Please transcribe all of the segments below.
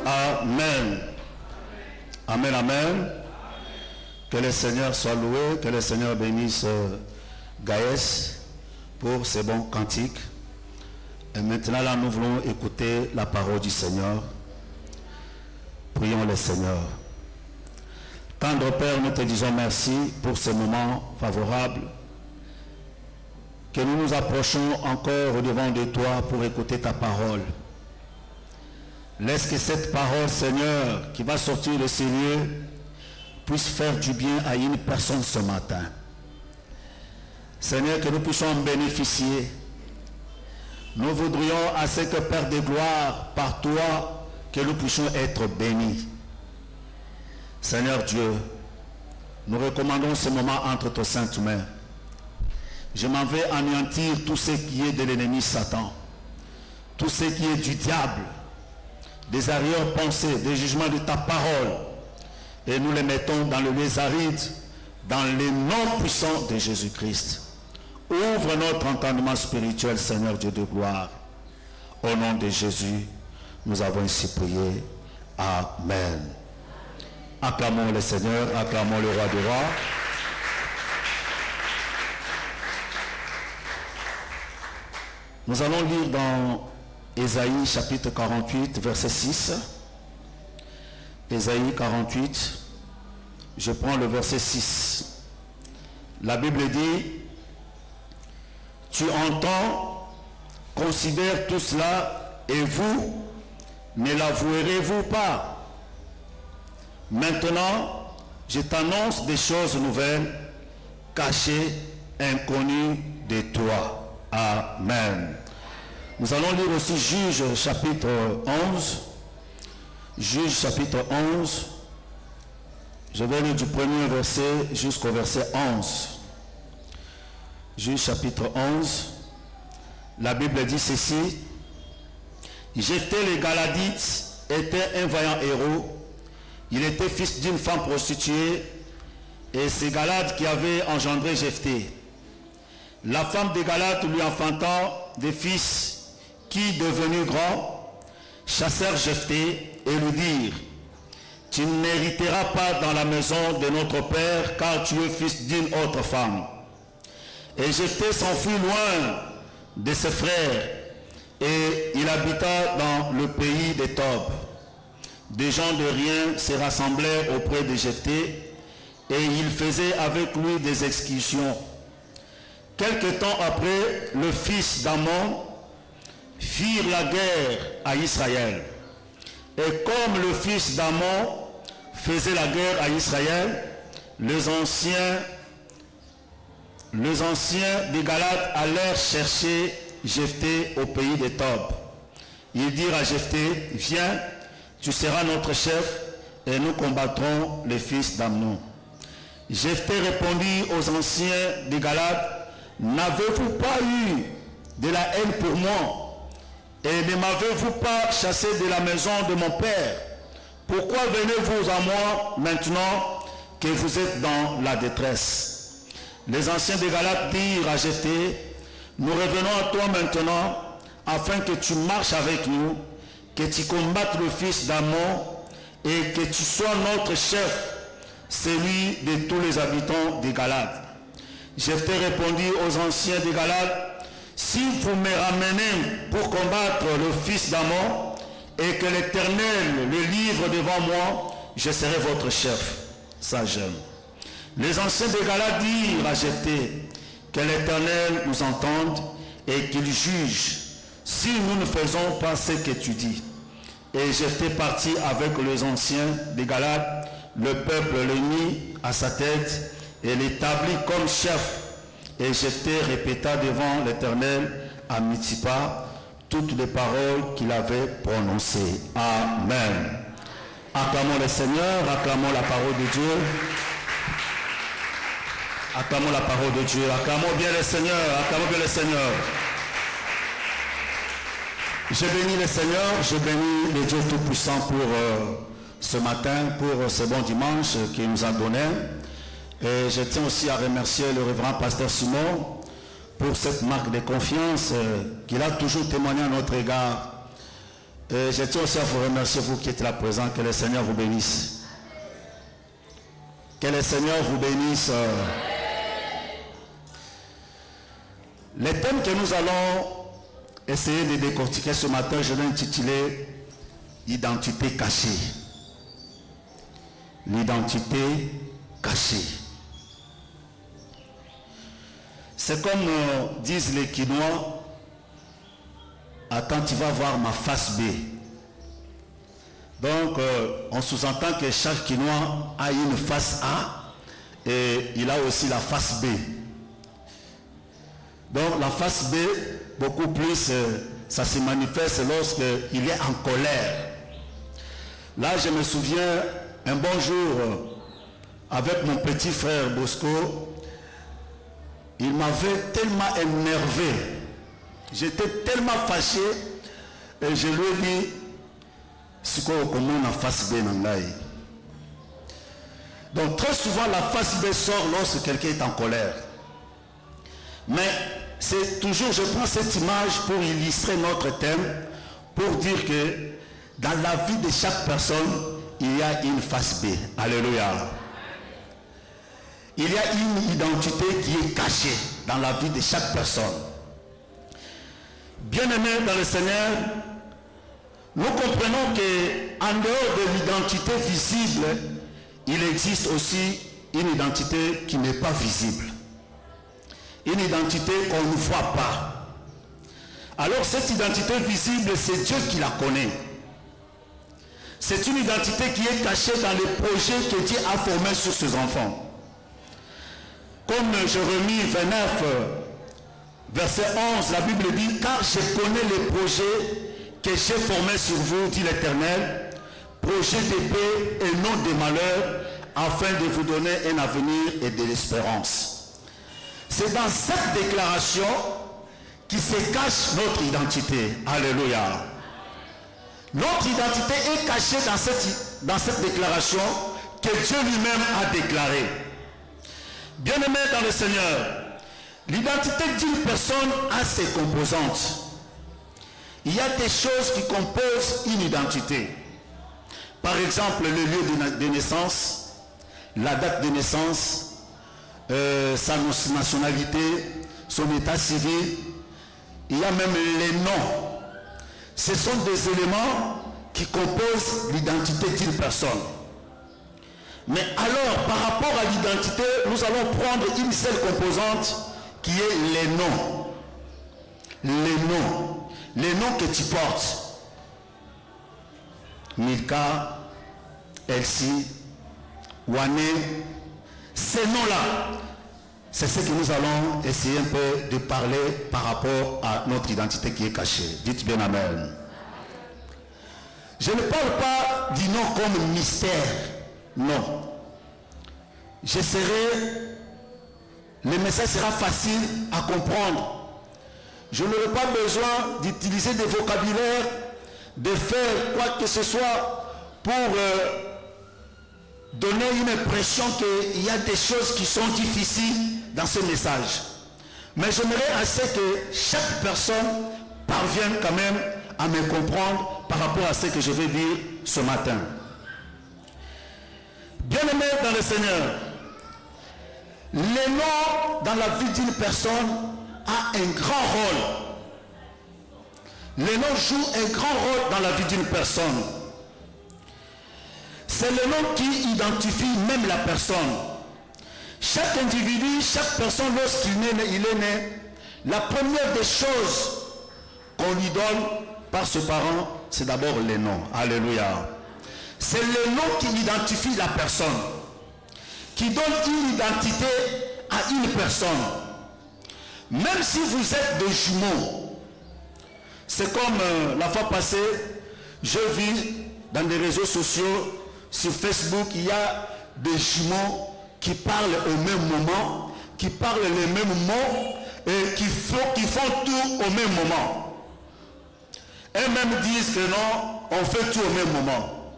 Amen. Amen, amen. Que le Seigneur soit loué, que le Seigneur bénisse Gaës pour ses bons cantiques. Et maintenant, là, nous voulons écouter la parole du Seigneur. Prions le Seigneur. Tendre Père, nous te disons merci pour ce moment favorable. Que nous nous approchons encore au-devant de toi pour écouter ta parole. Laisse que cette parole, Seigneur, qui va sortir de ces lieux, puisse faire du bien à une personne ce matin. Seigneur, que nous puissions en bénéficier. Nous voudrions à ce que, Père de gloire, par toi, que nous puissions être bénis. Seigneur Dieu, nous recommandons ce moment entre tes saintes mains. Je m'en vais anéantir tout ce qui est de l'ennemi Satan, tout ce qui est du diable, des arrière-pensées, des jugements de ta parole, et nous les mettons dans le lieu aride, dans le nom puissant de Jésus-Christ. Ouvre notre entendement spirituel, Seigneur Dieu de gloire. Au nom de Jésus, nous avons ainsi prié. Amen. Acclamons le Seigneur, acclamons le roi des rois. Nous allons lire dans Ésaïe chapitre 48, verset 6. Ésaïe 48, je prends le verset 6. La Bible dit, tu entends, considère tout cela, et vous, ne l'avouerez-vous pas? Maintenant, je t'annonce des choses nouvelles, cachées, inconnues de toi. Amen. Nous allons lire aussi Juge chapitre 11. Juge chapitre 11. Je vais lire du premier verset jusqu'au verset 11. Juge chapitre 11. La Bible dit ceci. Jephthé le Galadite était un vaillant héros. Il était fils d'une femme prostituée. Et c'est Galad qui avait engendré Jephthé. La femme de Galad lui enfantant des fils qui, devenus grands, chassèrent Jephthé et lui dirent, tu n'hériteras pas dans la maison de notre père, car tu es fils d'une autre femme. Et Jephthé s'enfuit loin de ses frères, et il habita dans le pays des Tob. Des gens de rien se rassemblèrent auprès de Jephthé, et il faisait avec lui des exécutions. Quelque temps après, le fils d'Amon firent la guerre à Israël. Et comme le fils d'Amon faisait la guerre à Israël, les anciens de Galad allèrent chercher Jephthé au pays des Tob. Ils dirent à Jephthé, viens, tu seras notre chef et nous combattrons les fils d'Amnon. Jephthé répondit aux anciens de Galad, n'avez-vous pas eu de la haine pour moi? Et ne m'avez-vous pas chassé de la maison de mon père? Pourquoi venez-vous à moi maintenant que vous êtes dans la détresse? Les anciens de Galad dirent à Jephthé, nous revenons à toi maintenant, afin que tu marches avec nous, que tu combattes le fils d'Amon, et que tu sois notre chef, celui de tous les habitants de Galad. Jephthé répondit aux anciens de Galad, si vous me ramenez pour combattre le fils d'Amon et que l'Éternel le livre devant moi, je serai votre chef. Ça j'aime. Les anciens de Galad dirent à Jephthé que l'Éternel nous entende et qu'il juge si nous ne faisons pas ce que tu dis. Et Jephthé partit avec les anciens de Galad, le peuple le mit à sa tête et l'établit comme chef. Et Jephthé répéta devant l'Éternel à Mitzpah toutes les paroles qu'il avait prononcées. Amen. Acclamons le Seigneur, acclamons la parole de Dieu. Acclamons la parole de Dieu, acclamons bien le Seigneur, acclamons bien le Seigneur. Je bénis le Seigneur, je bénis le Dieu Tout-Puissant pour ce matin, pour ce bon dimanche qu'il nous a donné. Et je tiens aussi à remercier le révérend pasteur Simon pour cette marque de confiance qu'il a toujours témoigné à notre égard. Et je tiens aussi à vous remercier, vous qui êtes là présents. Que le Seigneur vous bénisse. Que le Seigneur vous bénisse. Les thèmes que nous allons essayer de décortiquer ce matin, je l'ai intitulé L'identité cachée. L'identité cachée. C'est comme disent les Quinois, attends, tu vas voir ma face B. Donc, on sous-entend que chaque Quinois a une face A et il a aussi la face B. Donc, la face B, beaucoup plus, ça se manifeste lorsqu'il est en colère. Là, je me souviens, un bon jour, avec mon petit frère Bosco, il m'avait tellement énervé. J'étais tellement fâché et je lui ai dit, c'est quoi comment on a face B nangai. Donc très souvent la face B sort lorsque quelqu'un est en colère. Mais c'est toujours, je prends cette image pour illustrer notre thème, pour dire que dans la vie de chaque personne, il y a une face B. Alléluia. Il y a une identité qui est cachée dans la vie de chaque personne. Bien-aimés dans le Seigneur, nous comprenons qu'en dehors de l'identité visible, il existe aussi une identité qui n'est pas visible. Une identité qu'on ne voit pas. Alors cette identité visible, c'est Dieu qui la connaît. C'est une identité qui est cachée dans les projets que Dieu a formés sur ses enfants. Comme Jérémie 29, verset 11, la Bible dit, car je connais les projets que j'ai formés sur vous, dit l'Éternel, projets de paix et non de malheur, afin de vous donner un avenir et de l'espérance. C'est dans cette déclaration qui se cache notre identité. Alléluia. Notre identité est cachée dans cette déclaration que Dieu lui-même a déclarée. Bien-aimés dans le Seigneur, l'identité d'une personne a ses composantes. Il y a des choses qui composent une identité. Par exemple, le lieu de naissance, la date de naissance, sa nationalité, son état civil. Il y a même les noms. Ce sont des éléments qui composent l'identité d'une personne. Mais alors, par rapport à l'identité, nous allons prendre une seule composante qui est les noms. Les noms. Les noms que tu portes. Milka, Elsie, Wane, ces noms-là, c'est ce que nous allons essayer un peu de parler par rapport à notre identité qui est cachée. Dites bien Amen. Je ne parle pas du nom comme mystère. Non. Le message sera facile à comprendre. Je n'aurai pas besoin d'utiliser des vocabulaires, de faire quoi que ce soit pour donner une impression qu'il y a des choses qui sont difficiles dans ce message. Mais j'aimerais assez que chaque personne parvienne quand même à me comprendre par rapport à ce que je vais dire ce matin. Bien-aimés dans le Seigneur, les noms dans la vie d'une personne a un grand rôle. Les noms jouent un grand rôle dans la vie d'une personne. C'est le nom qui identifie même la personne. Chaque individu, chaque personne, lorsqu'il est né, la première des choses qu'on lui donne par ses parents, c'est d'abord les noms. Alléluia. C'est le nom qui identifie la personne, qui donne une identité à une personne. Même si vous êtes des jumeaux, c'est comme la fois passée, je vis dans des réseaux sociaux, sur Facebook, il y a des jumeaux qui parlent au même moment, qui parlent les mêmes mots et qui font tout au même moment. Eux-mêmes disent que non, on fait tout au même moment.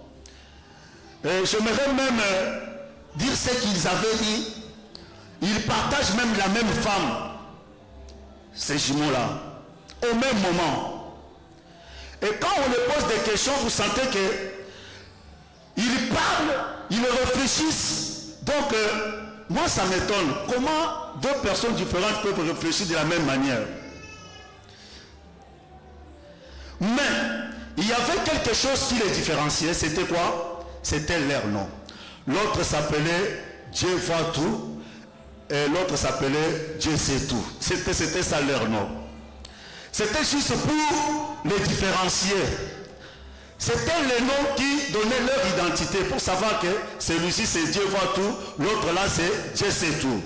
J'aimerais même dire ce qu'ils avaient dit. Ils partagent même la même femme, ces jumeaux-là, au même moment. Et quand on lui pose des questions, vous sentez qu'ils parlent, ils réfléchissent. Donc, moi ça m'étonne. Comment deux personnes différentes peuvent réfléchir de la même manière? Mais, il y avait quelque chose qui les différenciait. C'était quoi? C'était leur nom. L'autre s'appelait Dieu voit tout. Et l'autre s'appelait Dieu sait tout. C'était ça leur nom. C'était juste pour les différencier. C'était les noms qui donnaient leur identité pour savoir que celui-ci c'est Dieu voit tout, l'autre là c'est Dieu sait tout.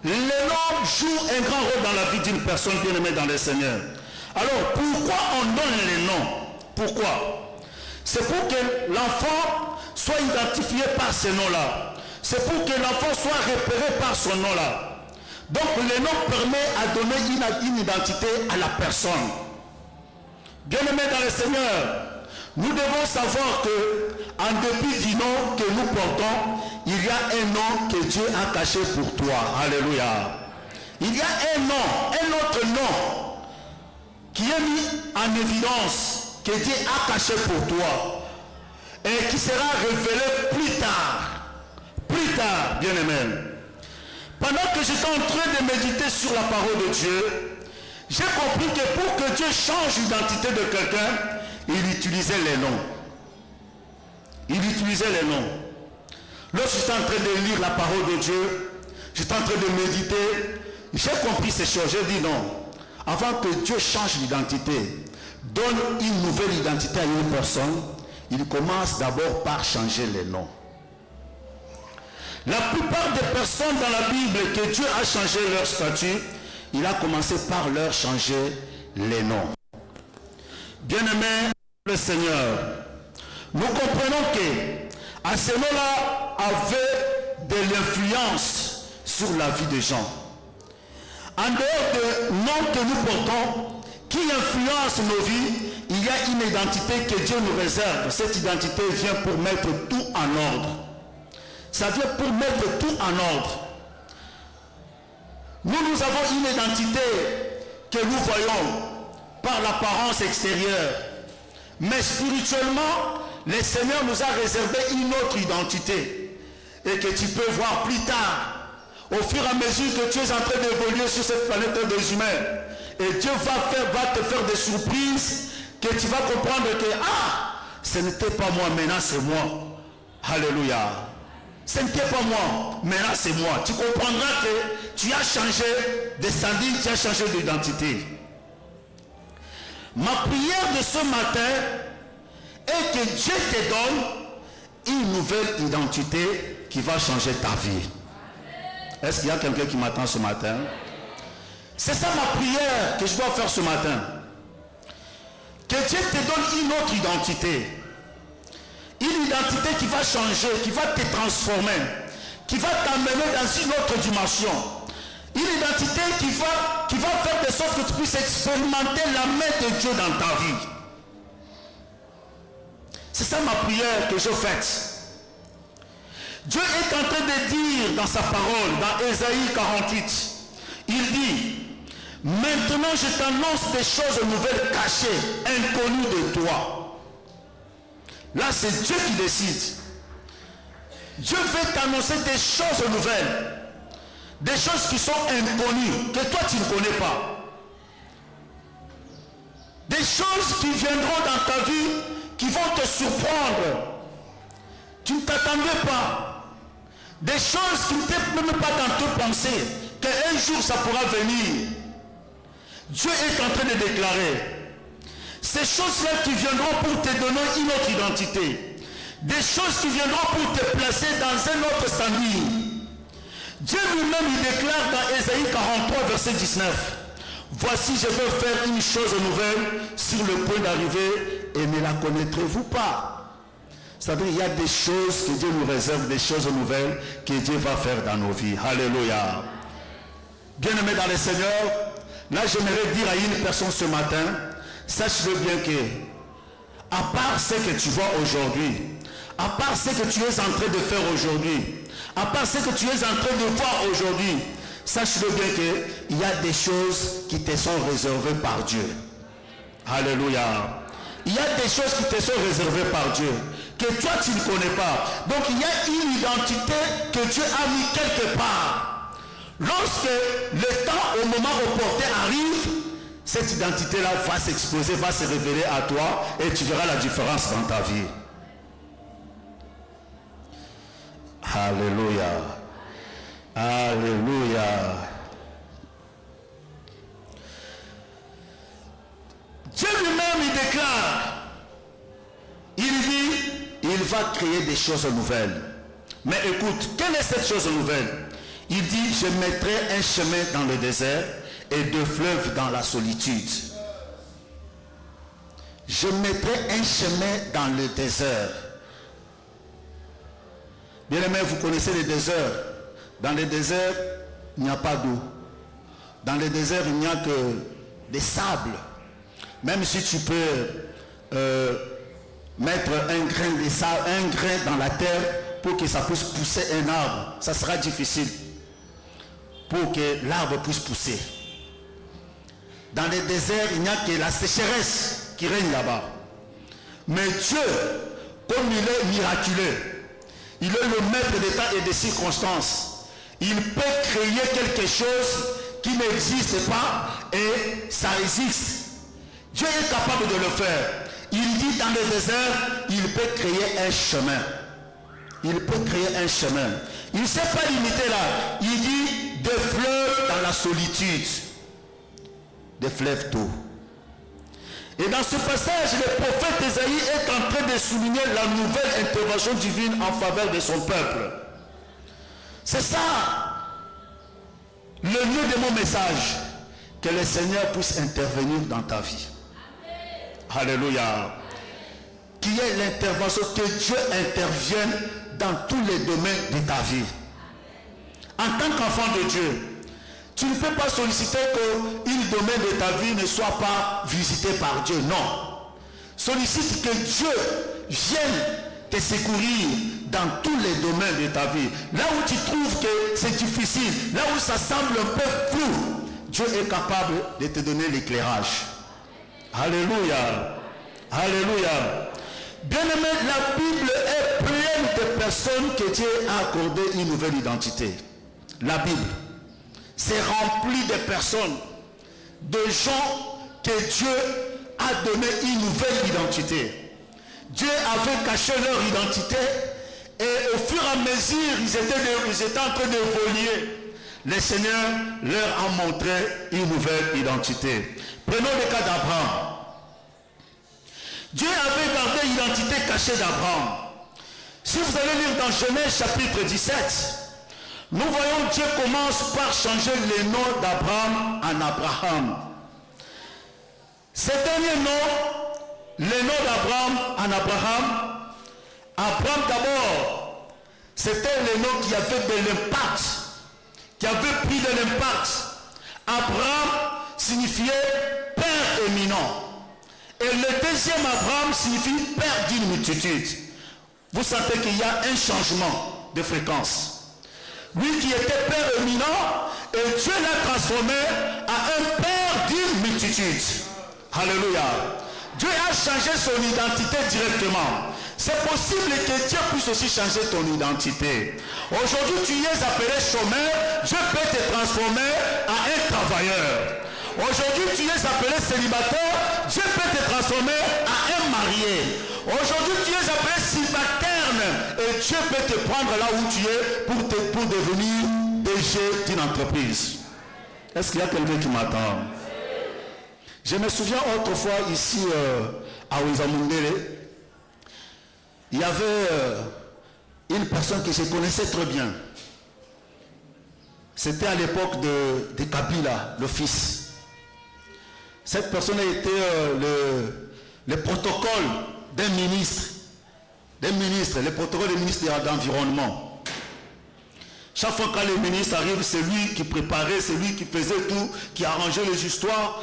Les noms jouent un grand rôle dans la vie d'une personne bien aimée dans le Seigneur. Alors pourquoi on donne les noms? Pourquoi? C'est pour que l'enfant soit identifié par ces noms-là. C'est pour que l'enfant soit repéré par son nom-là. Donc le nom permet à donner une identité à la personne. Bien-aimés dans le Seigneur, nous devons savoir que, en dépit du nom que nous portons, il y a un nom que Dieu a caché pour toi. Alléluia. Il y a un nom, un autre nom, qui est mis en évidence, que Dieu a caché pour toi, et qui sera révélé plus tard, bien-aimés. Pendant que j'étais en train de méditer sur la parole de Dieu, j'ai compris que pour que Dieu change l'identité de quelqu'un, il utilisait les noms. Il utilisait les noms. Lorsque j'étais en train de lire la parole de Dieu, j'étais en train de méditer, j'ai compris ces choses. J'ai dit non. Avant que Dieu change l'identité, donne une nouvelle identité à une personne, il commence d'abord par changer les noms. La plupart des personnes dans la Bible que Dieu a changé leur statut, il a commencé par leur changer les noms. Bien-aimés, le Seigneur, nous comprenons que à ce nom-là avait de l'influence sur la vie des gens. En dehors des noms que nous portons, qui influencent nos vies, il y a une identité que Dieu nous réserve. Cette identité vient pour mettre tout en ordre. Ça vient pour mettre tout en ordre. Nous avons une identité que nous voyons par l'apparence extérieure. Mais spirituellement, le Seigneur nous a réservé une autre identité. Et que tu peux voir plus tard, au fur et à mesure que tu es en train d'évoluer sur cette planète des humains. Et Dieu va te faire des surprises que tu vas comprendre que, ce n'était pas moi, maintenant c'est moi. Alléluia. Ce n'était pas moi, maintenant c'est moi. Tu comprendras que tu as changé de standing, tu as changé d'identité. Ma prière de ce matin est que Dieu te donne une nouvelle identité qui va changer ta vie. Est-ce qu'il y a quelqu'un qui m'attend ce matin? C'est ça ma prière que je dois faire ce matin. Que Dieu te donne une autre identité. Une identité qui va changer, qui va te transformer, qui va t'amener dans une autre dimension. Une identité qui va faire de sorte que tu puisses expérimenter la main de Dieu dans ta vie. C'est ça ma prière que je fais. Dieu est en train de dire dans sa parole, dans Ésaïe 48, il dit, maintenant je t'annonce des choses nouvelles cachées, inconnues de toi. Là, c'est Dieu qui décide. Dieu veut t'annoncer des choses nouvelles. Des choses qui sont inconnues, que toi tu ne connais pas. Des choses qui viendront dans ta vie, qui vont te surprendre. Tu ne t'attendais pas. Des choses qui n'étaient même pas dans tes pensées, qu'un jour ça pourra venir. Dieu est en train de déclarer. Ces choses-là qui viendront pour te donner une autre identité. Des choses qui viendront pour te placer dans un autre standing. Dieu lui-même il déclare dans Ésaïe 43 verset 19. Voici je veux faire une chose nouvelle sur le point d'arriver et ne la connaîtrez-vous pas. C'est-à-dire il y a des choses que Dieu nous réserve, des choses nouvelles que Dieu va faire dans nos vies. Alléluia. Bien-aimés dans le Seigneur, là j'aimerais dire à une personne ce matin, sache-le bien que, à part ce que tu vois aujourd'hui, à part ce que tu es en train de faire aujourd'hui, à part ce que tu es en train de voir aujourd'hui, sache-le bien qu'il y a des choses qui te sont réservées par Dieu. Alléluia. Il y a des choses qui te sont réservées par Dieu, que toi tu ne connais pas. Donc il y a une identité que Dieu a mis quelque part. Lorsque le temps, au moment opportun arrive, cette identité-là va s'exposer, va se révéler à toi et tu verras la différence dans ta vie. Alléluia. Alléluia. Dieu lui-même, il déclare, il dit, il va créer des choses nouvelles. Mais écoute, quelle est cette chose nouvelle? Il dit, je mettrai un chemin dans le désert et deux fleuves dans la solitude. Je mettrai un chemin dans le désert. Bien aimé, vous connaissez les déserts. Dans les déserts, il n'y a pas d'eau. Dans les déserts, il n'y a que des sables. Même si tu peux mettre un grain de sable, un grain dans la terre pour que ça puisse pousser un arbre, ça sera difficile pour que l'arbre puisse pousser. Dans les déserts, il n'y a que la sécheresse qui règne là-bas. Mais Dieu, comme il est miraculeux, il est le maître des temps et des circonstances. Il peut créer quelque chose qui n'existe pas et ça existe. Dieu est capable de le faire. Il dit dans le désert, il peut créer un chemin. Il peut créer un chemin. Il ne s'est pas limité là. Il dit des fleuves dans la solitude. Des fleuves d'eau. Et dans ce passage, le prophète Ésaïe est en train de souligner la nouvelle intervention divine en faveur de son peuple. C'est ça le lieu de mon message. Que le Seigneur puisse intervenir dans ta vie. Alléluia. Qu'il y ait l'intervention, que Dieu intervienne dans tous les domaines de ta vie. En tant qu'enfant de Dieu, tu ne peux pas solliciter qu'un domaine de ta vie ne soit pas visité par Dieu. Non. Sollicite que Dieu vienne te secourir dans tous les domaines de ta vie. Là où tu trouves que c'est difficile, là où ça semble un peu flou, Dieu est capable de te donner l'éclairage. Alléluia. Alléluia. Bien-aimé, la Bible est pleine de personnes que Dieu a accordé une nouvelle identité. La Bible, c'est rempli de personnes, de gens que Dieu a donné une nouvelle identité. Dieu avait caché leur identité et au fur et à mesure, ils étaient en train d'évoluer. Le Seigneur leur a montré une nouvelle identité. Prenons le cas d'Abraham. Dieu avait gardé l'identité cachée d'Abraham. Si vous allez lire dans Genèse chapitre 17, nous voyons Dieu commence par changer le nom d'Abraham en Abraham. Ce dernier nom, le nom d'Abraham en Abraham, Abraham d'abord, c'était le nom qui avait de l'impact, qui avait pris de l'impact. Abraham signifiait père éminent. Et le deuxième Abraham signifie père d'une multitude. Vous sentez qu'il y a un changement de fréquence. Lui qui était père éminent, et Dieu l'a transformé à un père d'une multitude. Alléluia. Dieu a changé son identité directement. C'est possible que Dieu puisse aussi changer ton identité. Aujourd'hui, tu es appelé chômeur, Dieu peut te transformer à un travailleur. Aujourd'hui, tu es appelé célibataire, Dieu peut te transformer à un marié. Aujourd'hui, tu es appelé subalterne et Dieu peut te prendre là où tu es pour devenir DG d'une entreprise. Est-ce qu'il y a quelqu'un qui m'attend? Je me souviens autrefois ici à Ouizamundele, il y avait une personne que je connaissais très bien. C'était à l'époque de Kabila, le fils. Cette personne était le protocole d'un ministre, le protocole du ministre de l'Environnement. Chaque fois que le ministre arrive, c'est lui qui préparait, c'est lui qui faisait tout, qui arrangeait les histoires.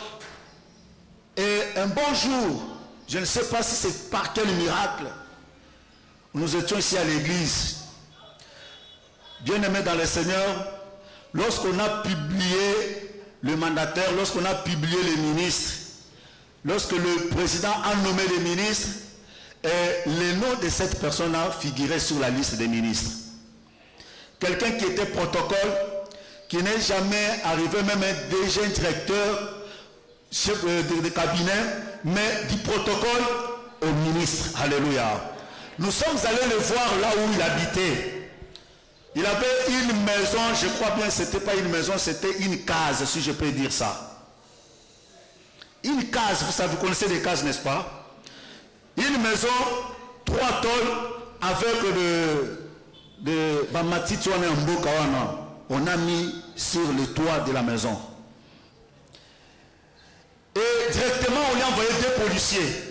Et un bon jour, je ne sais pas si c'est par quel miracle, nous étions ici à l'église. Bien-aimés dans le Seigneur, lorsqu'on a publié le mandataire, lorsqu'on a publié les ministres, lorsque le président a nommé les ministres, les noms de cette personne-là figuraient sur la liste des ministres. Quelqu'un qui était protocole, qui n'est jamais arrivé, même un DG, un directeur, chef de cabinet, mais du protocole au ministre. Alléluia. Nous sommes allés le voir là où il habitait. Il avait une maison, je crois bien, c'était pas une maison, c'était une case, si je peux dire ça. Une case, vous connaissez les cases, n'est-ce pas? Une maison, 3 tôles, avec on a mis sur le toit de la maison. Et directement, on lui a envoyé 2 policiers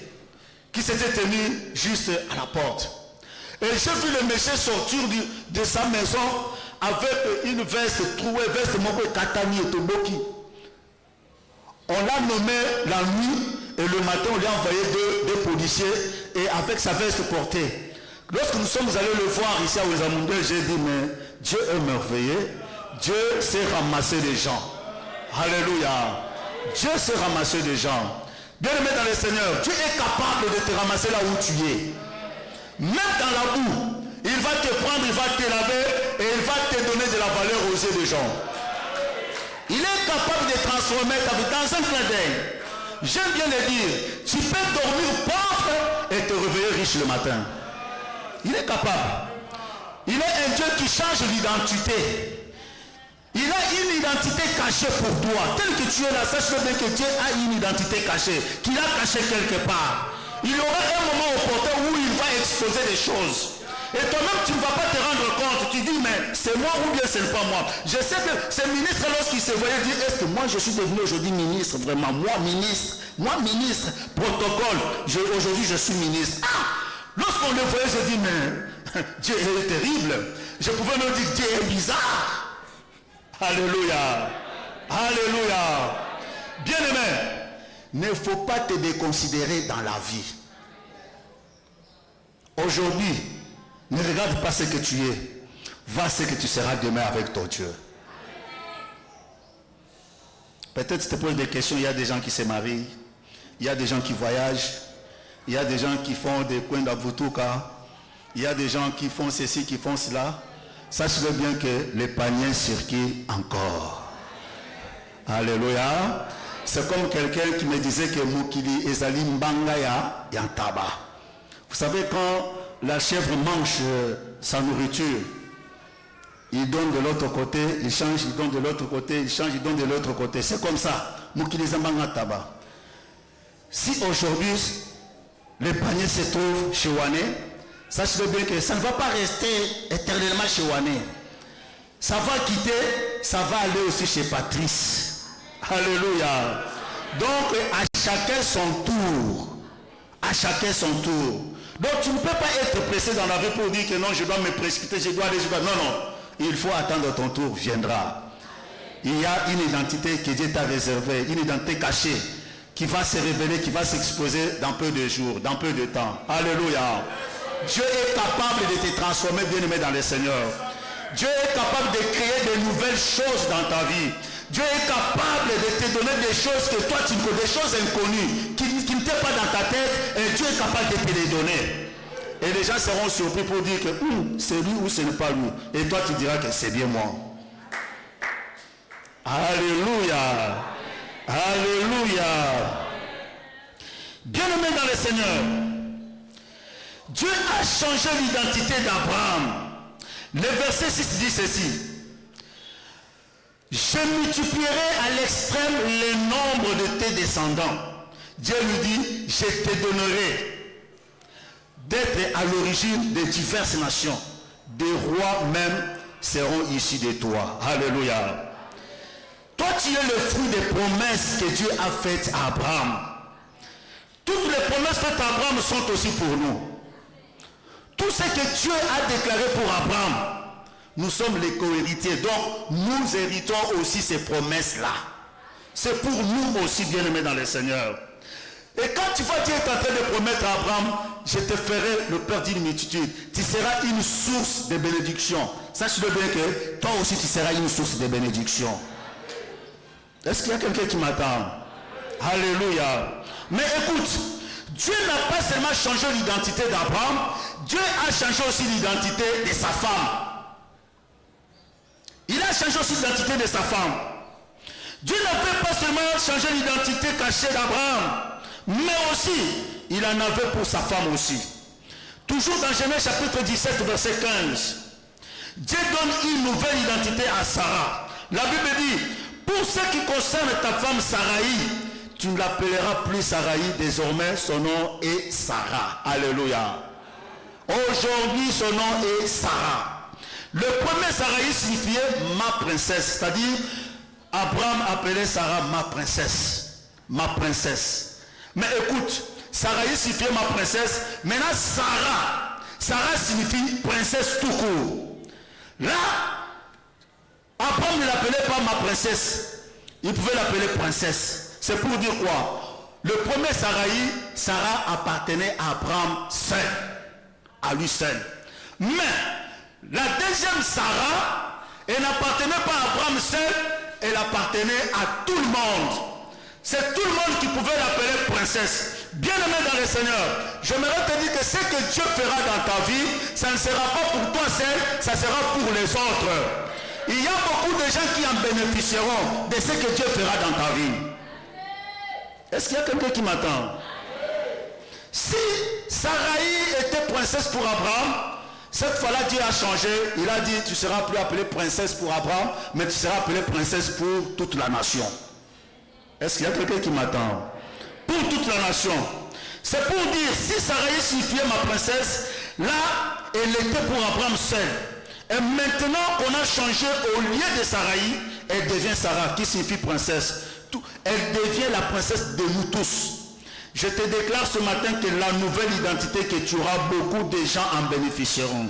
qui s'étaient tenus juste à la porte. Et j'ai vu le monsieur sortir de sa maison avec une veste trouée, veste moko katani et toboki. On l'a nommé la nuit et le matin, on lui a envoyé 2 policiers et avec sa veste portée. Lorsque nous sommes allés le voir ici à Ouézamundé, j'ai dit, mais Dieu est merveilleux. Dieu sait ramasser les gens. Alléluia. Dieu sait ramasser des gens. Bien-aimé dans le Seigneur, Dieu est capable de te ramasser là où tu es. Même dans la boue, il va te prendre, il va te laver et il va te donner de la valeur aux yeux des gens. Il est capable de transformer ta vie dans un clin d'œil. J'aime bien le dire, tu peux dormir pauvre et te réveiller riche le matin. Il est capable. Il est un Dieu qui change l'identité. Il a une identité cachée pour toi. Tel que tu es là, sache bien que Dieu a une identité cachée, qu'il a cachée quelque part. Il y aura un moment opportun où il va exposer des choses. Et toi-même, tu ne vas pas te rendre compte. Tu dis, mais c'est moi ou bien ce n'est pas moi. Je sais que ces ministres, lorsqu'ils se voyaient, disent, est-ce que moi je suis devenu aujourd'hui ministre, vraiment? Moi ministre, protocole. Aujourd'hui, je suis ministre. Ah! Lorsqu'on le voyait, je dis, mais Dieu est terrible. Je pouvais nous dire, Dieu est bizarre. Alléluia. Alléluia. Bien-aimé, ne faut pas te déconsidérer dans la vie. Aujourd'hui, ne regarde pas ce que tu es. Va ce que tu seras demain avec ton Dieu. Peut-être tu te poses des questions. Il y a des gens qui se marient. Il y a des gens qui voyagent. Il y a des gens qui font des coins d'Avutuka. Il y a des gens qui font ceci, qui font cela. Sachez bien que les paniers circulent encore. Alléluia. C'est comme quelqu'un qui me disait que Mukili Ezali Mbangaya Yantaba. Vous savez, quand la chèvre mange sa nourriture, il donne de l'autre côté, il change, il donne de l'autre côté, il change, il donne de l'autre côté. C'est comme ça. Mukili Zambanga Taba. Si aujourd'hui, les paniers se trouvent chez Wané, sachez bien que ça ne va pas rester éternellement chez Wané. Ça va quitter, ça va aller aussi chez Patrice. Alléluia. Donc à chacun son tour. À chacun son tour. Donc tu ne peux pas être pressé dans la vie pour dire que non, je dois me précipiter, je dois aller, je dois... Non, non. Il faut attendre ton tour viendra. Il y a une identité que Dieu t'a réservée, une identité cachée, qui va se révéler, qui va s'exposer dans peu de jours, dans peu de temps. Alléluia. Dieu est capable de te transformer, bien-aimé dans le Seigneur. Dieu est capable de créer de nouvelles choses dans ta vie. Dieu est capable de te donner des choses que toi tu connais, des choses inconnues, qui ne t'est pas dans ta tête, et Dieu est capable de te les donner. Et les gens seront surpris pour dire que c'est lui ou ce n'est pas lui. Et toi tu diras que c'est bien moi. Alléluia. Alléluia. Bien-aimé dans le Seigneur, Dieu a changé l'identité d'Abraham. Le verset 6 dit ceci. Je multiplierai à l'extrême le nombre de tes descendants. Dieu lui dit, je te donnerai d'être à l'origine de diverses nations. Des rois même seront issus de toi. Alléluia. Toi, tu es le fruit des promesses que Dieu a faites à Abraham. Toutes les promesses faites à Abraham sont aussi pour nous. Tout ce que Dieu a déclaré pour Abraham, nous sommes les co-héritiers. Donc, nous héritons aussi ces promesses-là. C'est pour nous aussi, bien-aimés dans le Seigneur. Et quand tu vois Dieu est en train de promettre à Abraham, je te ferai le père d'une multitude. Tu seras une source de bénédiction. Sache-le bien que toi aussi tu seras une source de bénédiction. Est-ce qu'il y a quelqu'un qui m'attend? Alléluia. Mais écoute, Dieu n'a pas seulement changé l'identité d'Abraham, Dieu a changé aussi l'identité de sa femme. Il a changé aussi l'identité de sa femme. Dieu n'a pas seulement changé l'identité cachée d'Abraham, mais aussi, il en avait pour sa femme aussi. Toujours dans Genèse chapitre 17, verset 15. Dieu donne une nouvelle identité à Sarah. La Bible dit, pour ce qui concerne ta femme Saraï, tu ne l'appelleras plus Saraï, désormais son nom est Sarah. Alléluia. Aujourd'hui, son nom est Sarah. Le premier Saraï signifiait ma princesse, c'est-à-dire Abraham appelait Sarah ma princesse. Ma princesse. Mais écoute, Saraï signifiait ma princesse. Maintenant, Sarah signifie princesse tout court. Là, Abraham ne l'appelait pas ma princesse. Il pouvait l'appeler princesse. C'est pour dire quoi? Le premier Sarah appartenait à Abraham seul. À lui seul. Mais la deuxième Sarah, elle n'appartenait pas à Abraham seul, elle appartenait à tout le monde. C'est tout le monde qui pouvait l'appeler princesse. Bien-aimé dans le Seigneur, j'aimerais te dire que ce que Dieu fera dans ta vie, ça ne sera pas pour toi seul, ça sera pour les autres. Il y a beaucoup de gens qui en bénéficieront de ce que Dieu fera dans ta vie. Est-ce qu'il y a quelqu'un qui m'attend? Si Saraï était princesse pour Abraham, cette fois-là Dieu a changé. Il a dit, tu ne seras plus appelée princesse pour Abraham, mais tu seras appelée princesse pour toute la nation. Est-ce qu'il y a quelqu'un qui m'attend? Pour toute la nation. C'est pour dire, si Saraï signifiait ma princesse, là, elle était pour Abraham seul. Et maintenant qu'on a changé, au lieu de Saraï, elle devient Sarah, qui signifie princesse. Elle devient la princesse de nous tous. Je te déclare ce matin que la nouvelle identité que tu auras, beaucoup de gens en bénéficieront.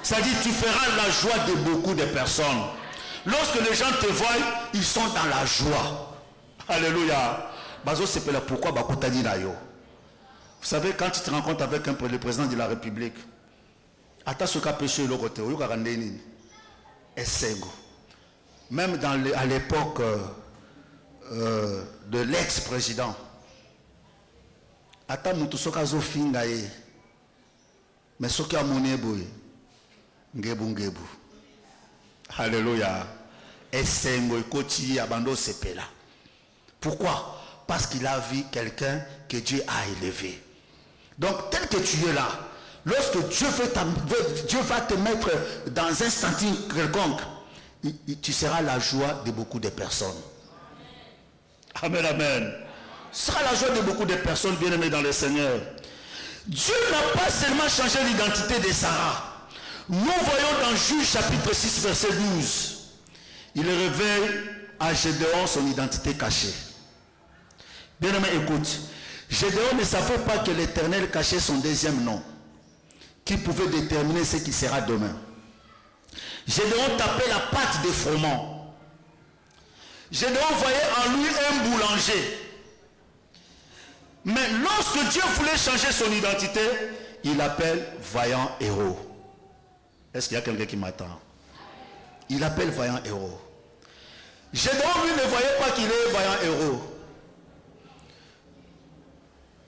C'est-à-dire, tu feras la joie de beaucoup de personnes. Lorsque les gens te voient, ils sont dans la joie. Alléluia. Pourquoi vous savez, quand tu te rencontres avec le président de la République, même à l'époque de l'ex-président, ata mutu soka zo finga ye mais soki amone boy ngebu. Alléluia. Esengo ikoti abando sepela. Pourquoi? Parce qu'il a vu quelqu'un que Dieu a élevé. Donc tel que tu es là, lorsque Dieu va te mettre dans un standing quelconque, tu seras la joie de beaucoup de personnes. Amen, amen. Ce sera la joie de beaucoup de personnes bien-aimées dans le Seigneur. Dieu n'a pas seulement changé l'identité de Sarah. Nous voyons dans Juge chapitre 6 verset 12. Il révèle à Gédéon son identité cachée. Bien-aimé, écoute. Gédéon ne savait pas que l'Éternel cachait son deuxième nom, qui pouvait déterminer ce qui sera demain. Gédéon tapait la pâte de froment. Gédéon voyait en lui un boulanger. Mais lorsque Dieu voulait changer son identité, il l'appelle vaillant héros. Est-ce qu'il y a quelqu'un qui m'attend? Il l'appelle vaillant héros. Gédéon, lui, ne voyait pas qu'il est vaillant héros.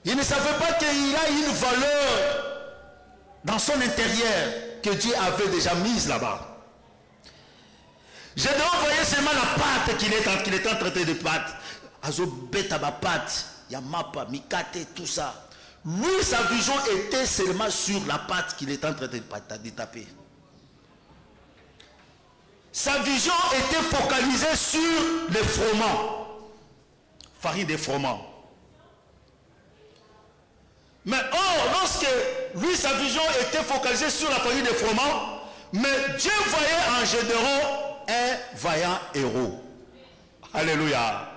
Il ne savait pas qu'il a une valeur dans son intérieur que Dieu avait déjà mise là-bas. Gédéon voyait seulement la pâte qu'il était en train de battre. Azo beta ba pâte. Yamapa, Mikate, tout ça. Lui, sa vision était seulement sur la pâte qu'il était en train de taper. Sa vision était focalisée sur les froment. Farine de froment. Mais lorsque lui, sa vision était focalisée sur la farine de froment, mais Dieu voyait en Gédéon un vaillant héros. Alléluia.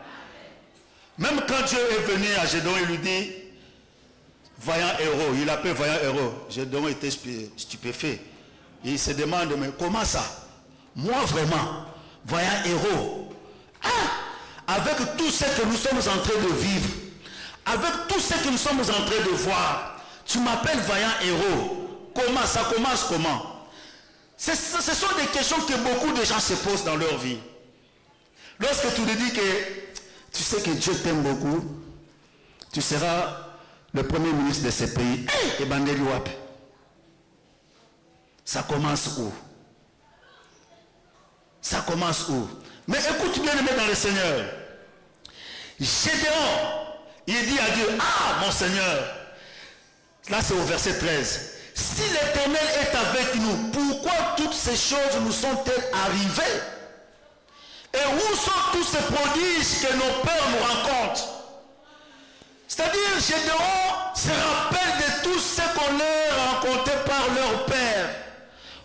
Même quand Dieu est venu à Gédéon, il lui dit vaillant héros. Il l'appelle vaillant héros. Gédéon était stupéfait. Il se demande, mais comment ça? Moi vraiment, vaillant héros. Avec tout ce que nous sommes en train de vivre, avec tout ce que nous sommes en train de voir, tu m'appelles vaillant héros. Comment? Ça commence comment? Ce sont des questions que beaucoup de gens se posent dans leur vie. Lorsque tu te dis que Tu sais que Dieu t'aime beaucoup. Tu seras le premier ministre de ce pays. Et Bandeli Wap. Ça commence où? Ça commence où? Mais écoute bien aimé dans le Seigneur. Gédéon, il dit à Dieu, ah mon Seigneur, là c'est au verset 13. Si l'Éternel est avec nous, pourquoi toutes ces choses nous sont-elles arrivées? Et où sont tous ces prodiges que nos pères nous rencontrent? C'est-à-dire, Gédéon se rappelle de tout ce qu'on leur rencontrait par leur père.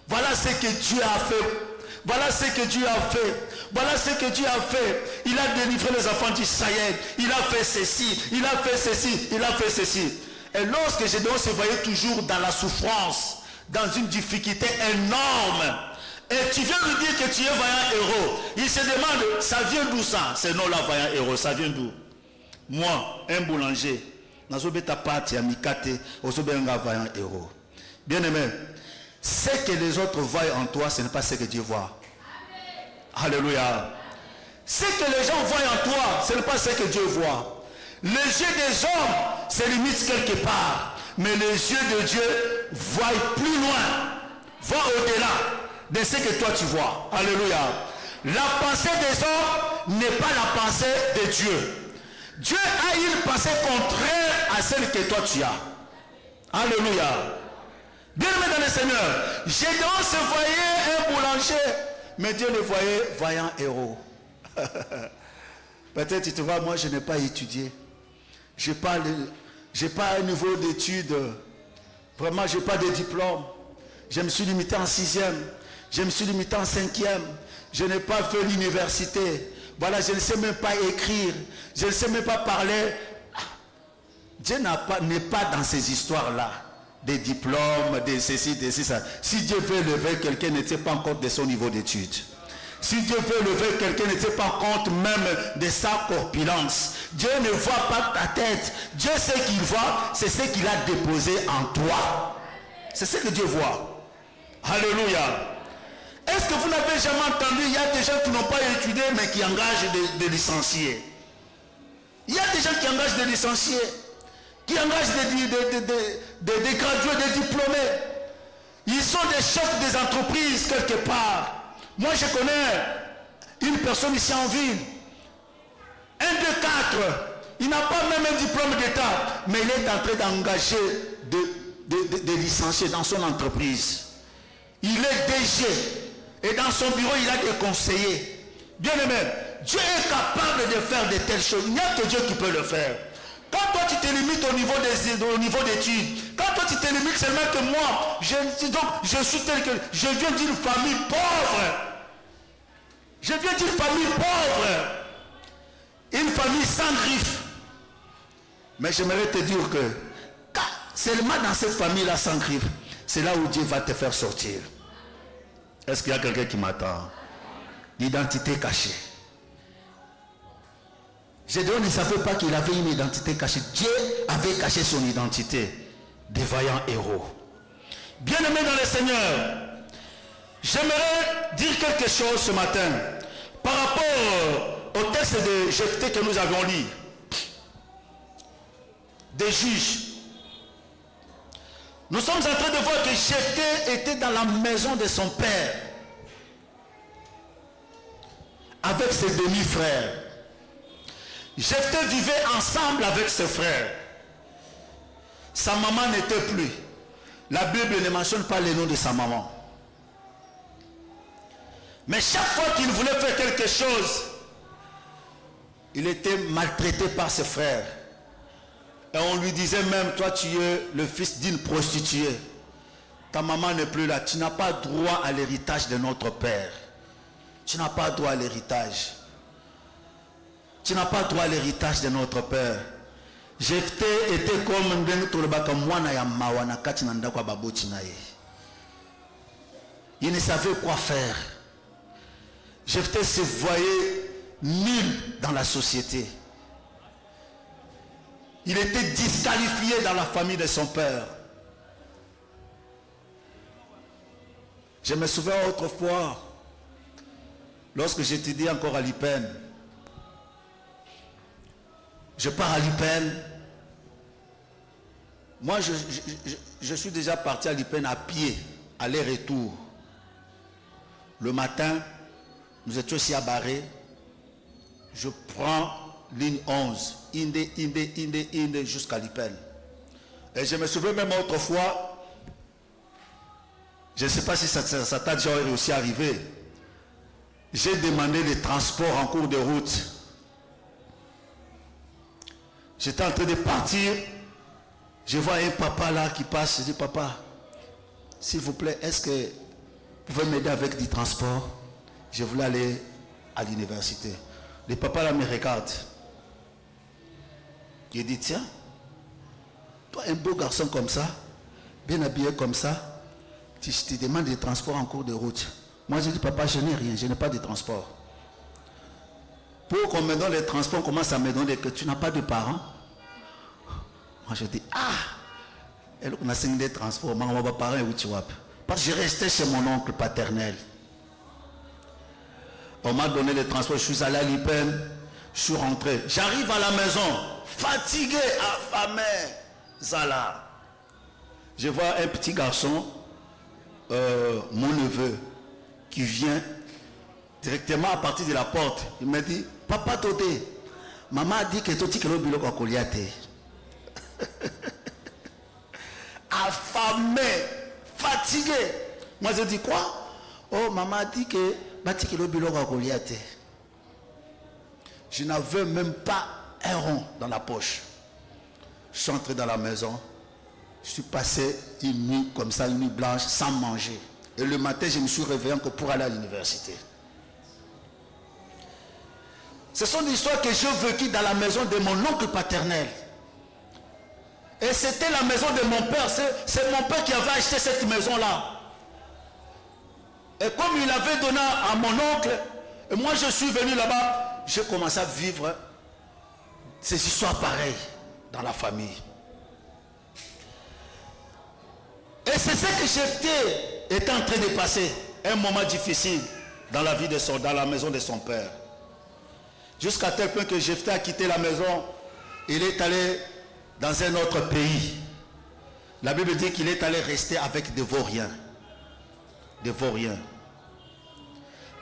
Voilà ce que Dieu a fait. Voilà ce que Dieu a fait. Voilà ce que Dieu a fait. Il a délivré les enfants d'Israël. Il a fait ceci. Il a fait ceci. Il a fait ceci. Et lorsque Gédéon se voyait toujours dans la souffrance, dans une difficulté énorme, et tu viens lui dire que tu es vaillant héros, il se demande, ça vient d'où ça? Ce nom-là, vaillant héros, ça vient d'où? Moi, un boulanger, nazobeta pati ya mikate, ozobenga vaillant héros. Bien aimé, ce que les autres voient en toi, ce n'est pas ce que Dieu voit. Alléluia. Ce que les gens voient en toi, ce n'est pas ce que Dieu voit. Les yeux des hommes se limitent quelque part, mais les yeux de Dieu voient plus loin, voient au-delà de ce que toi tu vois. Alléluia. La pensée des hommes n'est pas la pensée de Dieu. Dieu a une pensée contraire à celle que toi tu as. Alléluia. Bien aimé dans le Seigneur, Gédéon se voyait un boulanger, mais Dieu le voyait vaillant héros. Peut-être tu te vois, moi je n'ai pas étudié. Je n'ai pas un niveau d'études. Vraiment, je n'ai pas de diplôme. Je me suis limité en 6e. Je me suis limité en 5e. Je n'ai pas fait l'université. Voilà, je ne sais même pas écrire. Je ne sais même pas parler. Dieu n'est pas dans ces histoires-là. Des diplômes, de ceci, de ça. Si Dieu veut lever quelqu'un, ne tient pas compte de son niveau d'études. Si Dieu veut lever quelqu'un, ne tient pas compte même de sa corpulence. Dieu ne voit pas ta tête. Dieu sait qu'il voit, c'est ce qu'il a déposé en toi. C'est ce que Dieu voit. Alléluia. Est-ce que vous n'avez jamais entendu, il y a des gens qui n'ont pas étudié mais qui engagent des licenciés. Il y a des gens qui engagent des licenciés, qui engagent des gradués, des diplômés. Ils sont des chefs des entreprises quelque part. Moi je connais une personne ici en ville. 1, 2, 4. Il n'a pas même un diplôme d'État, mais il est en train d'engager des licenciés dans son entreprise. Il est DG. Et dans son bureau, il a des conseillers. Bien aimé, Dieu est capable de faire de telles choses. Il n'y a que Dieu qui peut le faire. Quand toi tu te limites au niveau d'études, quand toi tu te limites seulement que moi, je suis tel que je viens d'une famille pauvre. Je viens d'une famille pauvre. Une famille sans griffes. Mais j'aimerais te dire que seulement dans cette famille-là sans griffes, c'est là où Dieu va te faire sortir. Est-ce qu'il y a quelqu'un qui m'attend? L'identité cachée. Gédéon ne savait pas qu'il avait une identité cachée. Dieu avait caché son identité de vaillant héros. Bien aimé dans le Seigneur, j'aimerais dire quelque chose ce matin par rapport au texte de Jephthé que nous avons lu. Des juges. Nous sommes en train de voir que Jephthé était dans la maison de son père avec ses demi-frères. Jephthé vivait ensemble avec ses frères. Sa maman n'était plus. La Bible ne mentionne pas le nom de sa maman. Mais chaque fois qu'il voulait faire quelque chose, il était maltraité par ses frères. Et on lui disait même, toi tu es le fils d'une prostituée. Ta maman n'est plus là. Tu n'as pas droit à l'héritage de notre père. Tu n'as pas droit à l'héritage. Tu n'as pas droit à l'héritage de notre père. Jephthé était comme il ne savait quoi faire. Jephthé se voyait nul dans la société. Il était disqualifié dans la famille de son père. Je me souviens autrefois, lorsque j'étudiais encore à l'IPEN, Je pars à Lipen. Moi, je suis déjà parti à Lipen à pied, aller-retour. Le matin, nous étions aussi à Barré. Je prends ligne 11, Inde, jusqu'à Lipen. Et je me souviens même autrefois, je ne sais pas si ça t'a déjà aussi arrivé, j'ai demandé des transports en cours de route. J'étais en train de partir, je vois un papa là qui passe, je dis papa, s'il vous plaît, est-ce que vous pouvez m'aider avec du transport? Je voulais aller à l'université. Le papa là me regarde. Il dit, tiens, toi un beau garçon comme ça, bien habillé comme ça, tu te demandes des transports en cours de route. Moi je dis, papa, je n'ai rien, je n'ai pas de transport. Pour qu'on me donne les transports, on commence à me donner que tu n'as pas de parents. Moi je dis, elle on a signé des transports, moi on va parler où tu vas. Parce que je restais chez mon oncle paternel. On m'a donné les transports, je suis allé à Lipen, je suis rentré. J'arrive à la maison, fatigué, affamé, Zala. Je vois un petit garçon, mon neveu, qui vient directement à partir de la porte. Il me dit, papa Todé, maman a dit que Toti Kelo Bilo Kokoliate. Affamé, fatigué. Moi je dis quoi? Oh, maman a dit que je n'avais même pas un rond dans la poche. Je suis entré dans la maison. Je suis passé une nuit comme ça, une nuit blanche, sans manger. Et le matin, je me suis réveillé encore pour aller à l'université. Ce sont des histoires que j'ai vécues dans la maison de mon oncle paternel. Et c'était la maison de mon père. C'est mon père qui avait acheté cette maison-là. Et comme il avait donné à mon oncle, et moi je suis venu là-bas, j'ai commencé à vivre ces histoires pareilles dans la famille. Et c'est ce que Jephthé était en train de passer, un moment difficile dans la vie dans la maison de son père. Jusqu'à tel point que Jephthé a quitté la maison, il est allé dans un autre pays. La Bible dit qu'il est allé rester avec des vauriens. Des vauriens.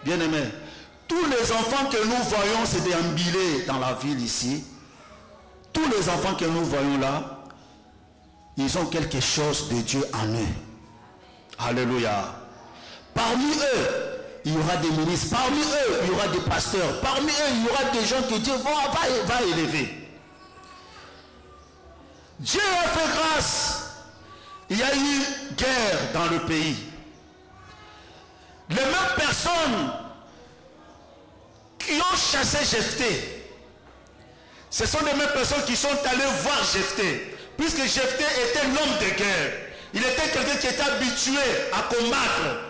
Bien aimé, tous les enfants que nous voyons se déambuler dans la ville ici, tous les enfants que nous voyons là, ils ont quelque chose de Dieu en eux. Alléluia. Parmi eux, il y aura des ministres. Parmi eux, il y aura des pasteurs. Parmi eux, il y aura des gens que Dieu va élever. Dieu a fait grâce. Il y a eu guerre dans le pays. Les mêmes personnes qui ont chassé Jephthé, ce sont les mêmes personnes qui sont allées voir Jephthé, puisque Jephthé était l'homme de guerre. Il était quelqu'un qui était habitué à combattre.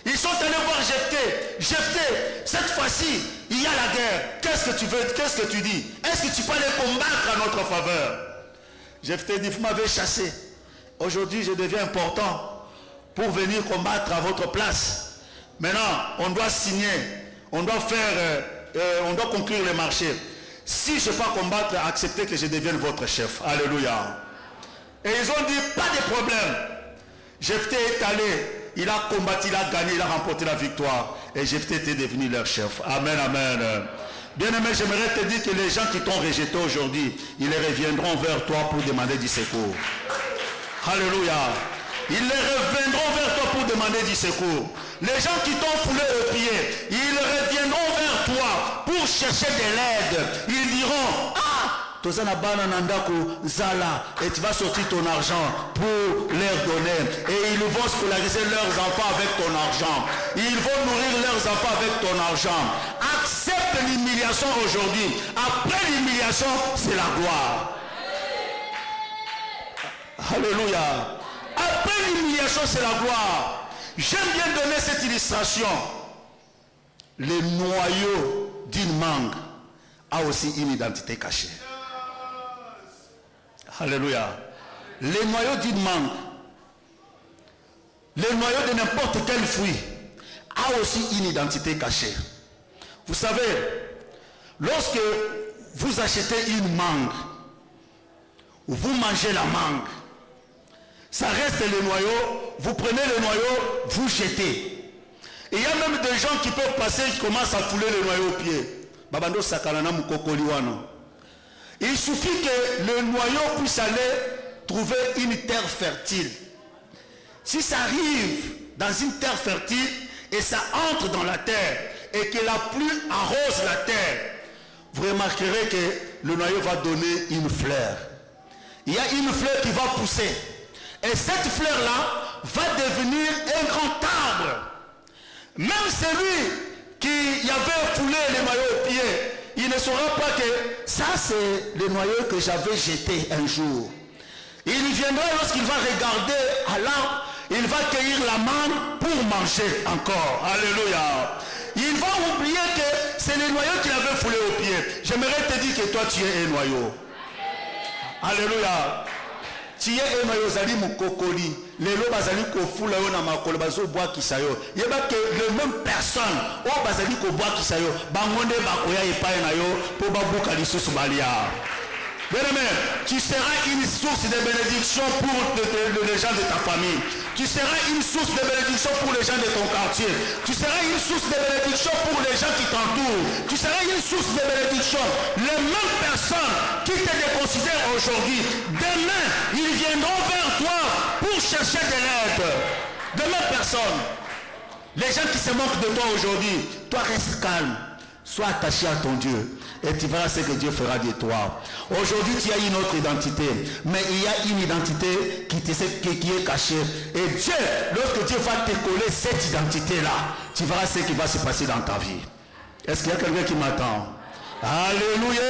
Ils sont allés voir Jephthé. Jephthé, cette fois-ci, il y a la guerre. Qu'est-ce que tu veux? Qu'est-ce que tu dis? Est-ce que tu peux aller combattre à notre faveur? Jephthé dit, vous m'avez chassé. Aujourd'hui, je deviens important pour venir combattre à votre place. Maintenant, on doit signer, on doit conclure les marchés. Si je ne peux pas combattre, acceptez que je devienne votre chef. Alléluia. Et ils ont dit, pas de problème. Jephthé est allé, il a combattu, il a gagné, il a remporté la victoire. Et Jephthé était devenu leur chef. Amen, amen. Bien aimé, j'aimerais te dire que les gens qui t'ont rejeté aujourd'hui, ils reviendront vers toi pour demander du secours. Alléluia. Ils reviendront vers toi pour demander du secours. Les gens qui t'ont foulé aux pieds, ils reviendront vers toi pour chercher de l'aide. Ils diront, et tu vas sortir ton argent pour leur donner. Et ils vont scolariser leurs enfants avec ton argent. Ils vont nourrir leurs enfants avec ton argent. Accepte l'humiliation aujourd'hui. Après l'humiliation, c'est la gloire. Alléluia. Après l'humiliation, c'est la gloire. J'aime bien donner cette illustration. Le noyau d'une mangue a aussi une identité cachée. Alléluia. Le noyau d'une mangue, le noyau de n'importe quel fruit a aussi une identité cachée. Vous savez, lorsque vous achetez une mangue, vous mangez la mangue, ça reste le noyau, vous prenez le noyau, vous jetez. Et il y a même des gens qui peuvent passer, qui commencent à fouler le noyau au pied. Babando sakalana mukokoliwano. Il suffit que le noyau puisse aller trouver une terre fertile. Si ça arrive dans une terre fertile et ça entre dans la terre et que la pluie arrose la terre, vous remarquerez que le noyau va donner une fleur. Il y a une fleur qui va pousser. Et cette fleur-là va devenir un grand arbre. Même celui qui avait foulé le noyau au pied, il ne saura pas que ça c'est le noyau que j'avais jeté un jour. Il viendra lorsqu'il va regarder à l'arbre, il va cueillir la mangue pour manger encore. Alléluia. Il va oublier que c'est le noyau qu'il avait foulé au pied. J'aimerais te dire que toi tu es un noyau. Alléluia. Tu es un noyau, zali mukokoli. Les lots bazali ko foula yo na makolo bazo bois kisayo. Yeba que les mêmes personnes o bazali ko bois kisayo, bangonde bakoya epai na yo po babuka lisusu balia. Bien-aimé, tu seras une source de bénédiction pour les gens de ta famille. Tu seras une source de bénédiction pour les gens de ton quartier. Tu seras une source de bénédiction pour les gens qui t'entourent. Tu seras une source de bénédiction. Les mêmes personnes qui te déconsidèrent aujourd'hui, demain, ils viendront vers toi pour chercher de l'aide. De mêmes personnes. Les gens qui se moquent de toi aujourd'hui, toi reste calme. Sois attaché à ton Dieu. Et tu verras ce que Dieu fera de toi. Aujourd'hui, tu as une autre identité. Mais il y a une identité qui est cachée. Et Dieu, lorsque Dieu va te coller cette identité-là, tu verras ce qui va se passer dans ta vie. Est-ce qu'il y a quelqu'un qui m'attend? Alléluia!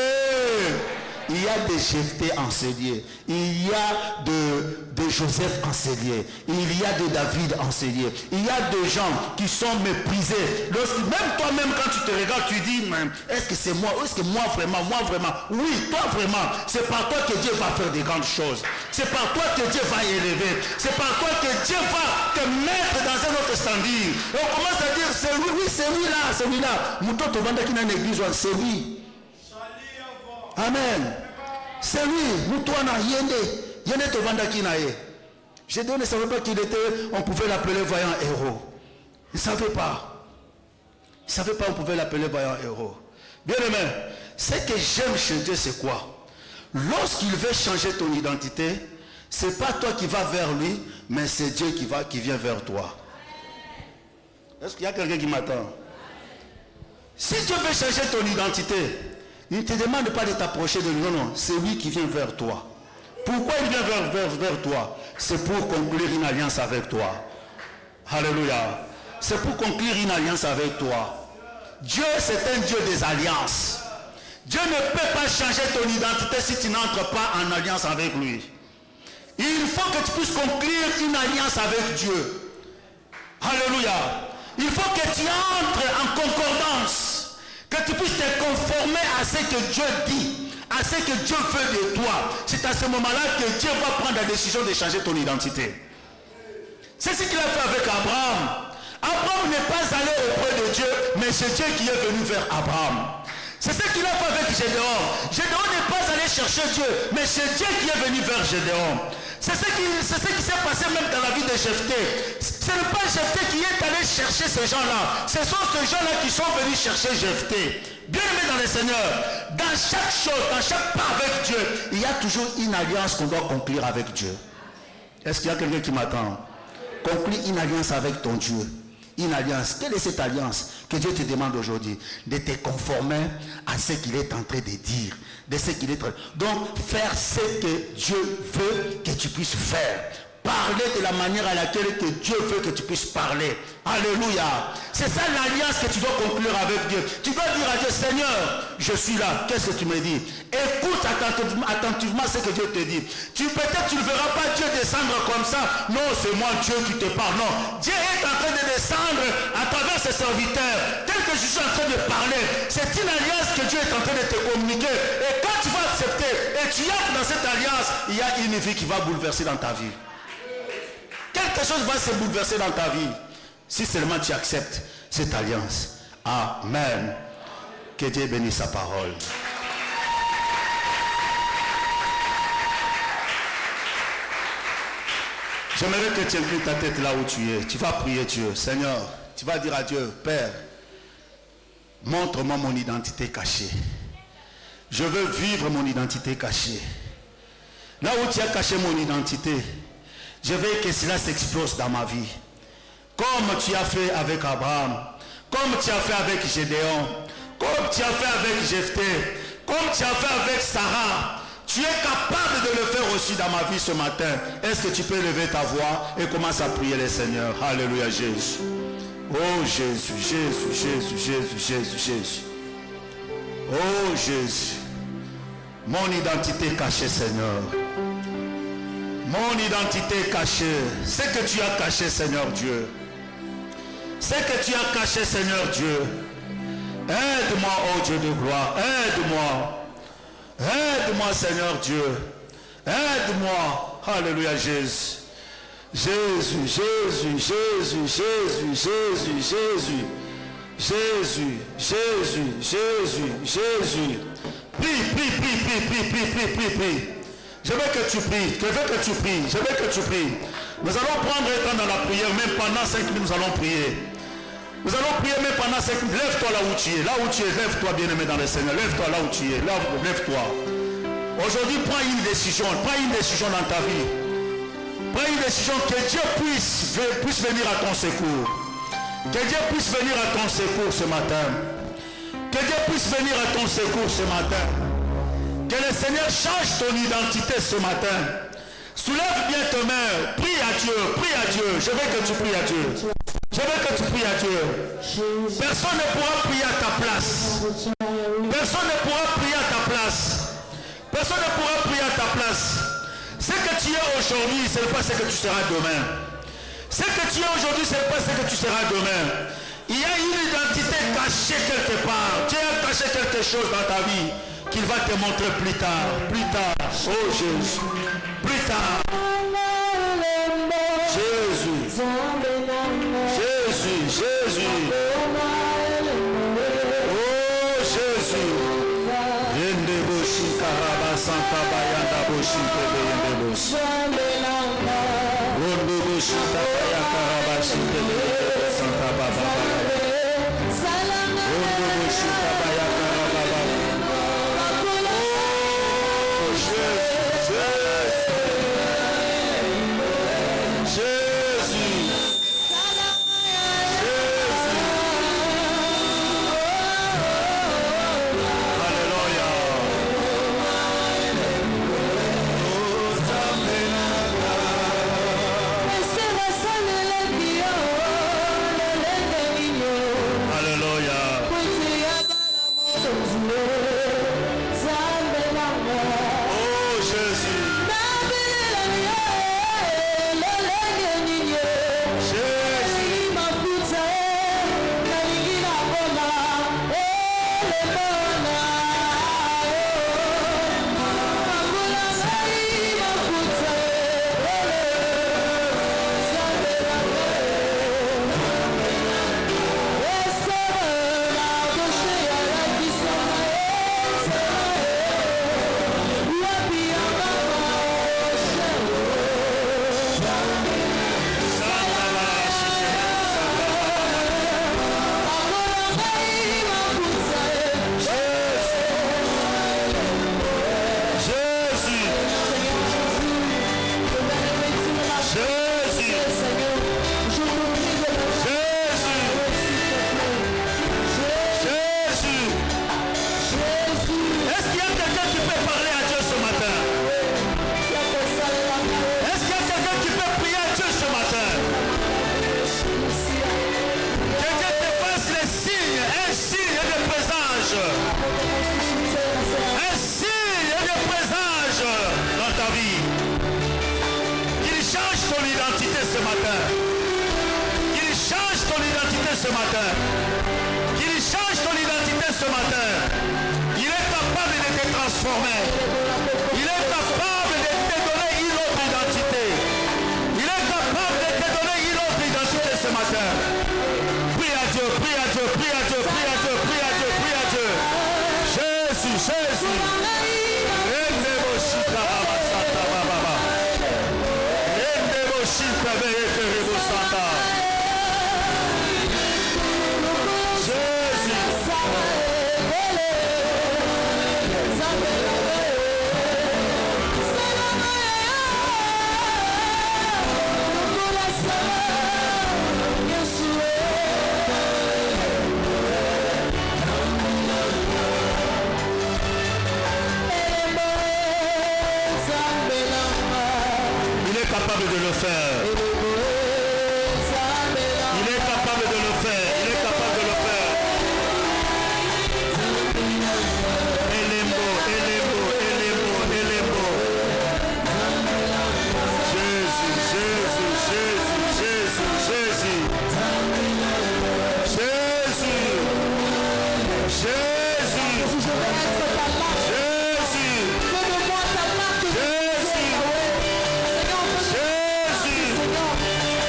Il y a des Jephté enseigné. Il y a de Joseph enseigné. Il y a de David enseigné. Il y a des gens qui sont méprisés. Même toi-même, quand tu te regardes, tu dis, est-ce que c'est moi? Est-ce que moi vraiment? Oui, toi vraiment. C'est par toi que Dieu va faire des grandes choses. C'est par toi que Dieu va élever. C'est par toi que Dieu va te mettre dans un autre standing. Et on commence à dire, c'est lui, oui, c'est lui là, c'est lui là. Mouton te vendre qui n'a une église, c'est lui. Amen. C'est lui. Nous toi na yende te vendre qui nae. Gédéon ne savait pas qu'il était, on pouvait l'appeler voyant héros. Il ne savait pas. Il ne savait pas on pouvait l'appeler voyant héros. Bien aimé, ce que j'aime chez Dieu, c'est quoi? Lorsqu'il veut changer ton identité, ce n'est pas toi qui vas vers lui, mais c'est Dieu qui vient vers toi. Est-ce qu'il y a quelqu'un qui m'attend? Si Dieu veut changer ton identité, il ne te demande pas de t'approcher de lui. Non, non, c'est lui qui vient vers toi. Pourquoi il vient vers toi? C'est pour conclure une alliance avec toi. Alléluia. C'est pour conclure une alliance avec toi. Dieu, c'est un Dieu des alliances. Dieu ne peut pas changer ton identité si tu n'entres pas en alliance avec lui. Il faut que tu puisses conclure une alliance avec Dieu. Alléluia. Il faut que tu entres en concordance. Que tu puisses te conformer à ce que Dieu dit, à ce que Dieu veut de toi. C'est à ce moment-là que Dieu va prendre la décision de changer ton identité. C'est ce qu'il a fait avec Abraham. Abraham n'est pas allé auprès de Dieu, mais c'est Dieu qui est venu vers Abraham. C'est ce qu'il a fait avec Gédéon. Gédéon n'est pas allé chercher Dieu, mais c'est Dieu qui est venu vers Gédéon. C'est ce qui s'est passé même dans la vie de Jephté. Ce n'est pas Jephté qui est allé chercher ces gens-là. Ce sont ces gens-là qui sont venus chercher Jephté. Bien aimé dans le Seigneur, dans chaque chose, dans chaque pas avec Dieu, il y a toujours une alliance qu'on doit conclure avec Dieu. Est-ce qu'il y a quelqu'un qui m'attend? Conclure une alliance avec ton Dieu. Une alliance. Quelle est cette alliance que Dieu te demande aujourd'hui? De te conformer à ce qu'il est en train de dire. De ce qu'il est en train. Donc, faire ce que Dieu veut que tu puisses faire. Parler de la manière à laquelle que Dieu veut que tu puisses parler. Alléluia. C'est ça l'alliance que tu dois conclure avec Dieu. Tu dois dire à Dieu, Seigneur, je suis là. Qu'est-ce que tu me dis? Écoute attentivement ce que Dieu te dit. Peut-être tu ne verras pas Dieu descendre comme ça. Non, c'est moi Dieu qui te parle. Non. Dieu est en train de descendre à travers ses serviteurs. Tel que je suis en train de parler. C'est une alliance que Dieu est en train de te communiquer. Et quand tu vas accepter et tu entres dans cette alliance, il y a une vie qui va bouleverser dans ta vie. Quelque chose va se bouleverser dans ta vie si seulement tu acceptes cette alliance. Amen. Que Dieu bénisse sa parole. J'aimerais que tu inclines ta tête là où tu es. Tu vas prier Dieu. Seigneur, tu vas dire à Dieu, Père, montre-moi mon identité cachée. Je veux vivre mon identité cachée. Là où tu as caché mon identité, je veux que cela s'explose dans ma vie. Comme tu as fait avec Abraham, comme tu as fait avec Gédéon, comme tu as fait avec Jephthé, comme tu as fait avec Sarah. Tu es capable de le faire aussi dans ma vie ce matin. Est-ce que tu peux lever ta voix et commencer à prier le Seigneur? Alléluia Jésus. Oh Jésus, Jésus, Jésus, Jésus, Jésus, Jésus. Oh Jésus. Mon identité cachée, Seigneur. Mon identité cachée. Ce que tu as caché, Seigneur Dieu. Ce que tu as caché, Seigneur Dieu. Aide-moi, oh Dieu de gloire. Aide-moi. Aide-moi, Seigneur Dieu. Aide-moi. Alléluia, Jésus. Jésus, Jésus, Jésus, Jésus, Jésus, Jésus. Jésus, Jésus, Jésus, Jésus. Prie, prie, prie, prie, prie, prie, prie, prie, prie. Je veux que tu pries. Je veux que tu pries. Je veux que tu pries. Nous allons prendre le temps dans la prière. Même pendant 5 minutes, nous allons prier. Nous allons prier même pendant 5 minutes. Lève-toi là où tu es. Là où tu es, lève-toi bien-aimé dans le Seigneur. Lève-toi là où tu es. Lève-toi. Aujourd'hui, prends une décision. Prends une décision dans ta vie. Prends une décision que Dieu puisse venir à ton secours. Que Dieu puisse venir à ton secours ce matin. Que Dieu puisse venir à ton secours ce matin. Que le Seigneur change ton identité ce matin. Soulève bien tes mains. Prie à Dieu. Prie à Dieu. Je veux que tu pries à Dieu. Je veux que tu pries à Dieu. Personne ne pourra prier à ta place. Personne ne pourra prier à ta place. Personne ne pourra prier à ta place. Ce que tu es aujourd'hui, ce n'est pas ce que tu seras demain. Ce que tu es aujourd'hui, ce n'est pas ce que tu seras demain. Il y a une identité cachée quelque part. Tu as caché quelque chose dans ta vie qu'il va te montrer plus tard. Plus tard. Oh Jésus. Plus tard. Jésus. Jésus. Jésus. Oh Jésus. Santa Bayanda Boshi Tebeyende Boshi Rondo Boshi Tabaya Karabashi Tebeyende Santa Baba Rondo Boshi Tabaya Karababa. Oh Jésus, Jésus, capable de le faire. Il est capable de le faire. Il est capable de le faire. Elembo, Elembo, Elembo, Elembo. Jésus, Jésus, Jésus, Jésus, Jésus. Jésus. Jésus. Je veux être ta marque. Jésus. Fais de moi ta marque. Jésus. Jésus.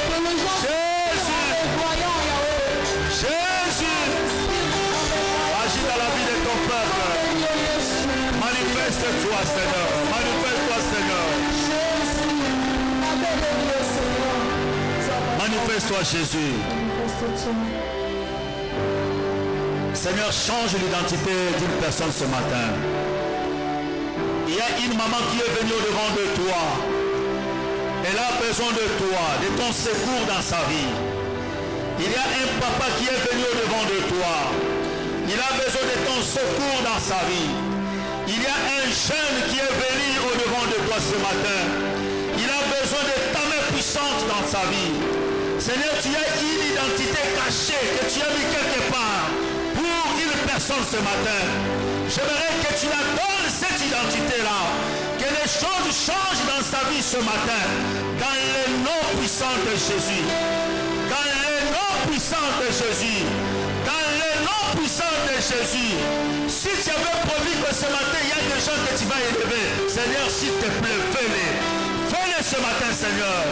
Que les gens soient voyants, Yahweh. Jésus. Agis dans la vie de ton peuple. Manifeste-toi, Seigneur. Manifeste-toi, Seigneur. Manifeste-toi, Jésus. Seigneur, change l'identité d'une personne ce matin. Il y a une maman qui est venue au-devant de toi. Elle a besoin de toi, de ton secours dans sa vie. Il y a un papa qui est venu au-devant de toi. Il a besoin de ton secours dans sa vie. Il y a un jeune qui est venu au-devant de toi ce matin. Il a besoin de ta main puissante dans sa vie. Seigneur, tu as une identité cachée que tu as mis quelque part pour une personne ce matin. J'aimerais que tu la donnes cette identité-là. Que les choses changent dans sa vie ce matin. Dans le nom puissant de Jésus. Dans le nom puissant de Jésus. Dans le nom puissant de Jésus. Si tu avais promis que ce matin, il y a des gens que tu vas élever. Seigneur, s'il te plaît, fais-les. Fais-les ce matin, Seigneur.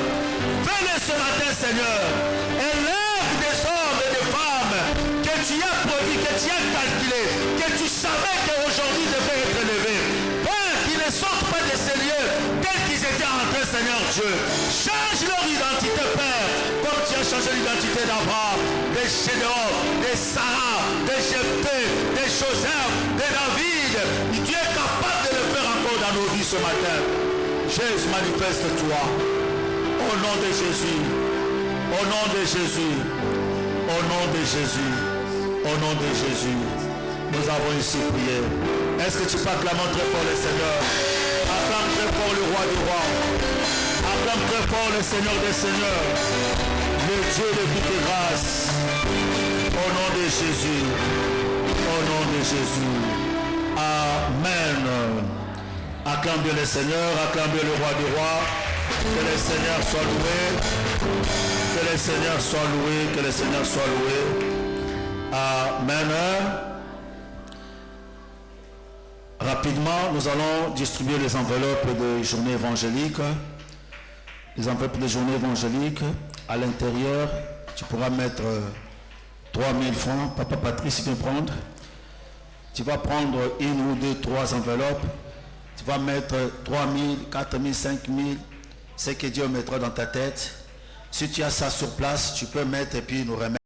Fais-les ce matin, Seigneur. Élève des hommes et des femmes que tu as promis, que tu as calculé, que tu savais qu'aujourd'hui devaient être élevés. Père, qu'ils ne sortent pas de ces lieux tels qu'ils étaient entrés, Seigneur Dieu. Change leur identité, Père, comme tu as changé l'identité d'Abraham, de Gédéon, de Sarah, de Jephthé, de Joseph, de David. Et tu es capable de le faire encore dans nos vies ce matin. Jésus, manifeste-toi. Au nom de Jésus. Au nom de Jésus. Au nom de Jésus. Au nom de Jésus. Nous avons ici prié. Est-ce que tu peux acclamer très fort le Seigneur? Acclame très fort le roi du roi. Acclame très fort le Seigneur des seigneurs. Le Dieu de toute grâce. Au nom de Jésus. Au nom de Jésus. Amen. Acclame bien le Seigneur. Acclame bien le roi du roi. Que le Seigneur soit loué. Que le Seigneur soit loué. Que le Seigneur soit loué. Amen. Rapidement, nous allons distribuer les enveloppes de journée évangélique. Les enveloppes de journée évangélique. À l'intérieur, tu pourras mettre 3000 francs. Papa Patrice vient prendre. Tu vas prendre une ou deux, trois enveloppes. Tu vas mettre 3000, 4000, 5000. Ce que Dieu mettra dans ta tête. Si tu as ça sur place, tu peux mettre et puis nous remettre.